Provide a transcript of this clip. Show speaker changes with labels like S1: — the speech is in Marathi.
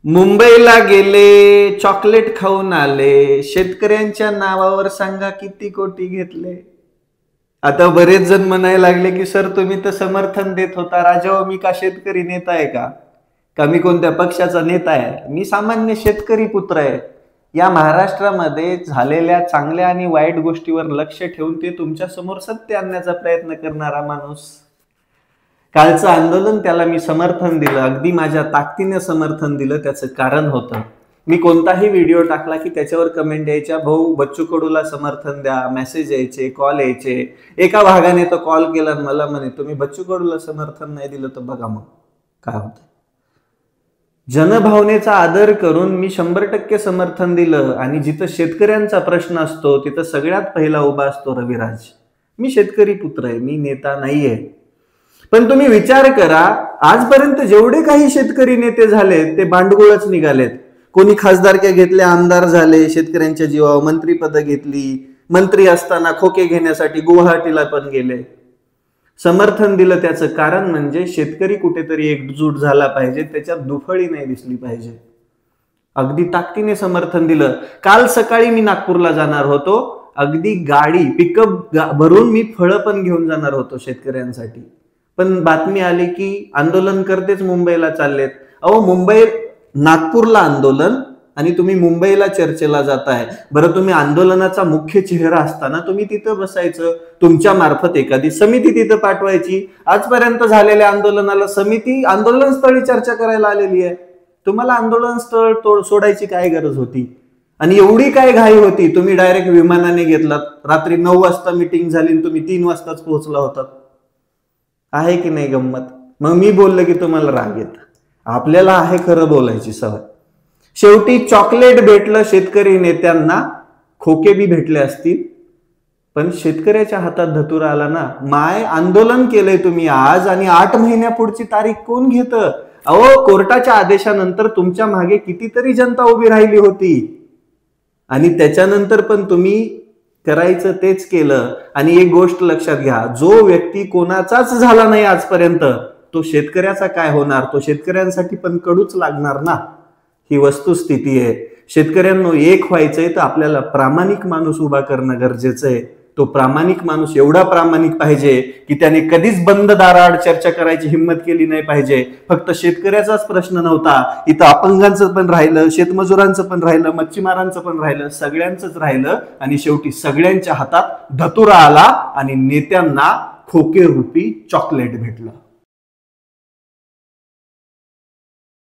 S1: मुंबईला गेले, चॉकलेट खाऊन आले, शेतकऱ्यांच्या नावावर सांगा किती कोटी घेतले. आता बरेच जण म्हणायला लागले की सर तुम्ही तर समर्थन देत होता, राजा मी का शेतकरी नेता आहे का मी कोणत्या पक्षाचा नेता आहे? मी सामान्य शेतकरी पुत्र आहे. या महाराष्ट्रामध्ये झालेल्या चांगल्या आणि वाईट गोष्टीवर लक्ष ठेवून ते तुमच्या समोर सत्य आणण्याचा प्रयत्न करणारा माणूस. कालचं आंदोलन त्याला मी समर्थन दिलं, अगदी माझ्या ताकदीने समर्थन दिलं. त्याचं कारण होतं, मी कोणताही व्हिडिओ टाकला की त्याच्यावर कमेंट यायच्या, भाऊ बच्चू कडूला समर्थन द्या, मेसेज यायचे, कॉल यायचे. एका भागाने तो कॉल केला मला म्हणे तुम्ही बच्चू कडूला समर्थन नाही दिलं तर बघा मग काय होतं. जनभावनेचा आदर करून मी 100% समर्थन दिलं. आणि जिथं शेतकऱ्यांचा प्रश्न असतो तिथं सगळ्यात पहिला उभा असतो रविराज. मी शेतकरी पुत्र आहे, मी नेता नाहीये. पण तुम्ही विचार करा, आजपर्यंत जेवढे काही शेतकरी नेते झाले ते बांडगुळच निघालेत. कोणी खासदारक्या घेतल्या, आमदार झाले, शेतकऱ्यांच्या जीवावर मंत्रीपद घेतली, मंत्री असताना खोके घेण्यासाठी गुवाहाटीला पण गेले. समर्थन दिलं त्याचं कारण म्हणजे शेतकरी कुठेतरी एकजूट झाला पाहिजे, त्याच्यात दुफळी नाही दिसली पाहिजे. अगदी ताकदीने समर्थन दिलं. काल सकाळी मी नागपूरला जाणार होतो, अगदी गाडी पिकअप भरून मी फळं पण घेऊन जाणार होतो शेतकऱ्यांसाठी. पण बातमी आली की आंदोलनकर्तेच मुंबईला चाललेत. मुंबई नागपूरला आंदोलन आणि तुम्ही मुंबईला चर्चेला जाताय. बरं, तुम्ही आंदोलनाचा मुख्य चेहरा असताना तुम्ही तिथं बसायचं, तुमच्या मार्फत एखादी समिती तिथं पाठवायची. आजपर्यंत झालेल्या आंदोलनाला समिती आंदोलनस्थळी चर्चा करायला आलेली आहे. तुम्हाला आंदोलनस्थळ सोडायची काय गरज होती? आणि एवढी काय घाई होती? तुम्ही डायरेक्ट विमानाने घेतलात. रात्री 9 वाजता मीटिंग झाली, तुम्ही 3 वाजताच पोहोचला होतात. आहे की नाही गंमत? मग मी बोललो की तुम्हाला राग येत. आपल्याला आहे खरं बोलायची सवय. शेवटी चॉकलेट भेटलं शेतकरी नेत्यांना, खोके बी भेटले असतील, पण शेतकऱ्याच्या हातात धतुरा आला ना. माय आंदोलन केलंय तुम्ही आज, आणि 8 महिन्या पुढची तारीख कोण घेतं? कोर्टाच्या आदेशानंतर तुमच्या मागे कितीतरी जनता उभी राहिली होती, आणि त्याच्यानंतर पण तुम्ही करायचं तेच केलं. आणि एक गोष्ट लक्षात घ्या, जो व्यक्ती कोणाचाच झाला नाही आजपर्यंत, तो शेतकऱ्याचा काय होणार? तो शेतकऱ्यांसाठी पण कडूच लागणार ना. ही वस्तुस्थिती आहे. शेतकऱ्यांना एक व्हायचंय तर आपल्याला प्रामाणिक माणूस उभा करणं गरजेचं आहे. तो प्रामाणिक माणूस एवढा प्रामाणिक पाहिजे की त्याने कधीच बंद दाराआड चर्चा करायची हिंमत केली नाही पाहिजे. फक्त शेतकऱ्याचाच प्रश्न नव्हता, इथं अपंगांचं पण राहिलं, शेतमजुरांचं पण राहिलं, मच्छीमारांचं पण राहिलं, सगळ्यांचंच राहिलं. आणि शेवटी सगळ्यांच्या हातात धतुरा आला आणि नेत्यांना खोके रूपी चॉकलेट भेटलं.